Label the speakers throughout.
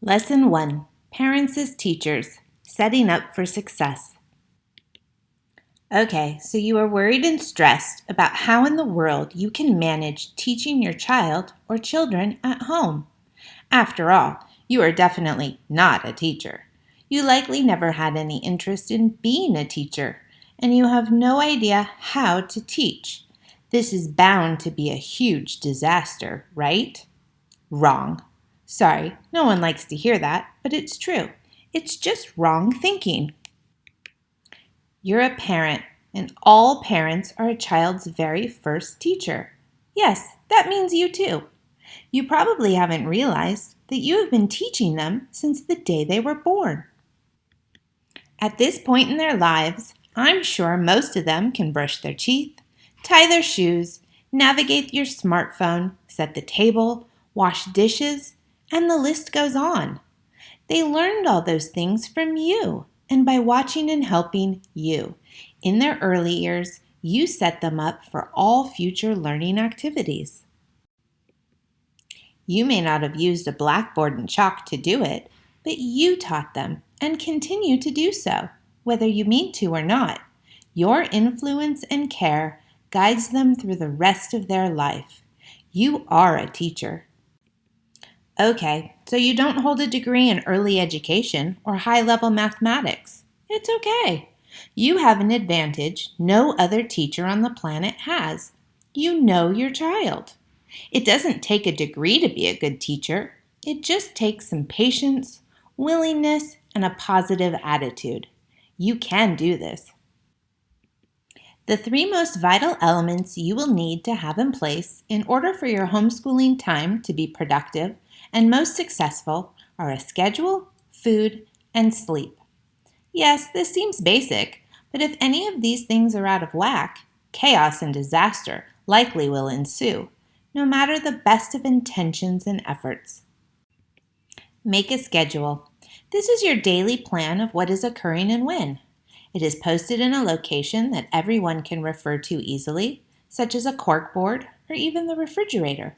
Speaker 1: Lesson 1. Parents as Teachers, Setting Up for Success. Okay, so you are worried and stressed about how in the world you can manage teaching your child or children at home. After all, you are definitely not a teacher. You likely never had any interest in being a teacher, and you have no idea how to teach. This is bound to be a huge disaster, right? Wrong. Sorry, no one likes to hear that, but it's true. It's just wrong thinking. You're a parent, and all parents are a child's very first teacher. Yes, that means you too. You probably haven't realized that you have been teaching them since the day they were born. At this point in their lives, I'm sure most of them can brush their teeth, tie their shoes, navigate your smartphone, set the table, wash dishes, and the list goes on. They learned all those things from you and by watching and helping you. In their early years, you set them up for all future learning activities. You may not have used a blackboard and chalk to do it, but you taught them and continue to do so, whether you mean to or not. Your influence and care guides them through the rest of their life. You are a teacher. Okay, so you don't hold a degree in early education or high-level mathematics. It's okay. You have an advantage no other teacher on the planet has. You know your child. It doesn't take a degree to be a good teacher. It just takes some patience, willingness, and a positive attitude. You can do this. The 3 most vital elements you will need to have in place in order for your homeschooling time to be productive and most successful are a schedule, food, and sleep. Yes, this seems basic, but if any of these things are out of whack, chaos and disaster likely will ensue, no matter the best of intentions and efforts. Make a schedule. This is your daily plan of what is occurring and when. It is posted in a location that everyone can refer to easily, such as a corkboard or even the refrigerator.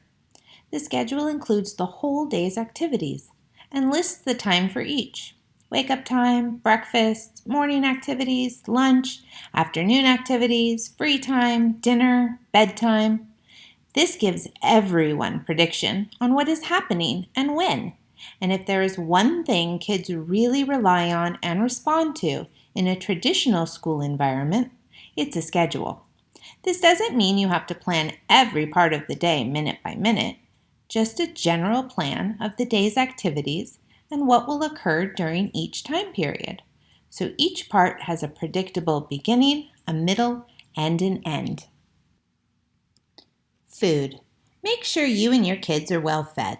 Speaker 1: The schedule includes the whole day's activities and lists the time for each. Wake-up time, breakfast, morning activities, lunch, afternoon activities, free time, dinner, bedtime. This gives everyone prediction on what is happening and when. And if there is one thing kids really rely on and respond to in a traditional school environment, it's a schedule. This doesn't mean you have to plan every part of the day minute by minute, just a general plan of the day's activities and what will occur during each time period. So each part has a predictable beginning, a middle, and an end. Food. Make sure you and your kids are well fed.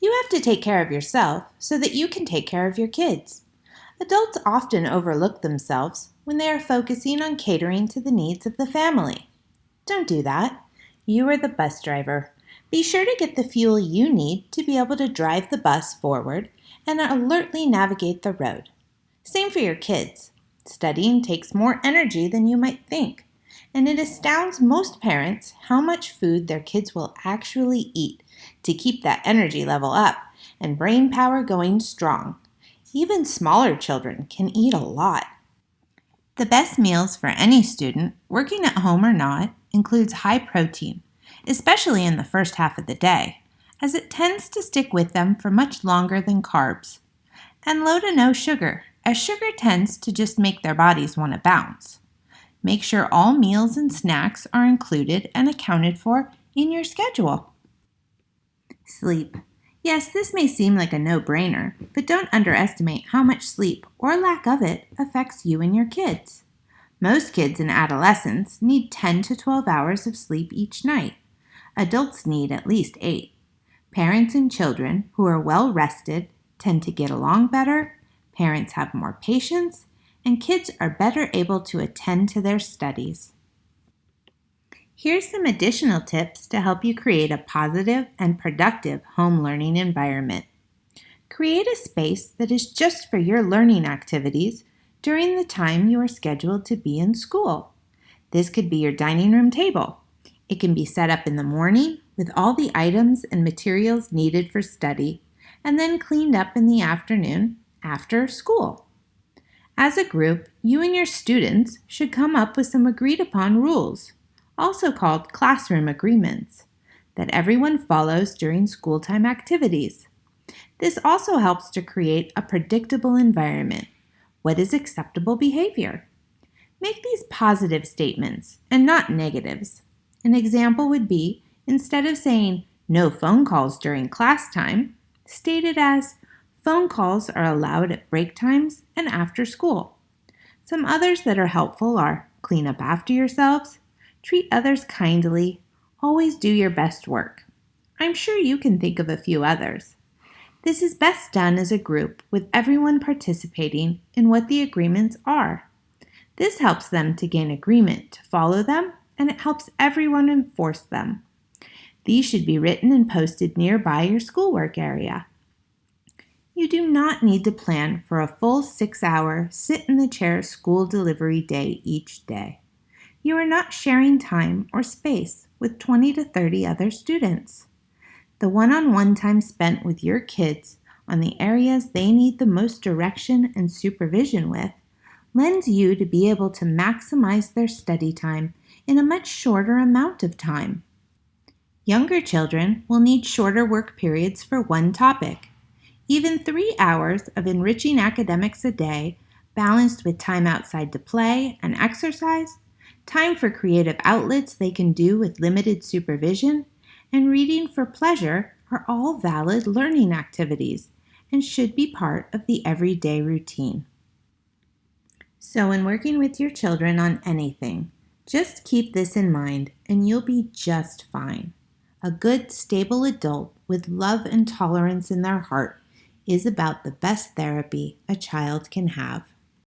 Speaker 1: You have to take care of yourself so that you can take care of your kids. Adults often overlook themselves when they are focusing on catering to the needs of the family. Don't do that. You are the bus driver. Be sure to get the fuel you need to be able to drive the bus forward and alertly navigate the road. Same for your kids. Studying takes more energy than you might think, and it astounds most parents how much food their kids will actually eat to keep that energy level up and brain power going strong. Even smaller children can eat a lot. The best meals for any student, working at home or not, includes high protein, especially in the first half of the day, as it tends to stick with them for much longer than carbs, and low to no sugar, as sugar tends to just make their bodies want to bounce. Make sure all meals and snacks are included and accounted for in your schedule. Sleep. Yes, this may seem like a no-brainer, but don't underestimate how much sleep, or lack of it, affects you and your kids. Most kids and adolescents need 10 to 12 hours of sleep each night. Adults need at least 8. Parents and children who are well rested tend to get along better, parents have more patience, and kids are better able to attend to their studies. Here's some additional tips to help you create a positive and productive home learning environment. Create a space that is just for your learning activities during the time you are scheduled to be in school. This could be your dining room table. It can be set up in the morning with all the items and materials needed for study, and then cleaned up in the afternoon after school. As a group, you and your students should come up with some agreed upon rules, also called classroom agreements, that everyone follows during school time activities. This also helps to create a predictable environment. What is acceptable behavior? Make these positive statements and not negatives. An example would be, instead of saying no phone calls during class time, state it as phone calls are allowed at break times and after school. Some others that are helpful are clean up after yourselves, treat others kindly, always do your best work. I'm sure you can think of a few others. This is best done as a group with everyone participating in what the agreements are. This helps them to gain agreement to follow them, and it helps everyone enforce them. These should be written and posted nearby your schoolwork area. You do not need to plan for a full 6-hour sit-in-the-chair school delivery day each day. You are not sharing time or space with 20 to 30 other students. The one-on-one time spent with your kids on the areas they need the most direction and supervision with lends you to be able to maximize their study time in a much shorter amount of time. Younger children will need shorter work periods for one topic. Even 3 hours of enriching academics a day, balanced with time outside to play and exercise, time for creative outlets they can do with limited supervision, and reading for pleasure are all valid learning activities and should be part of the everyday routine. So when working with your children on anything, just keep this in mind and you'll be just fine. A good, stable adult with love and tolerance in their heart is about the best therapy a child can have.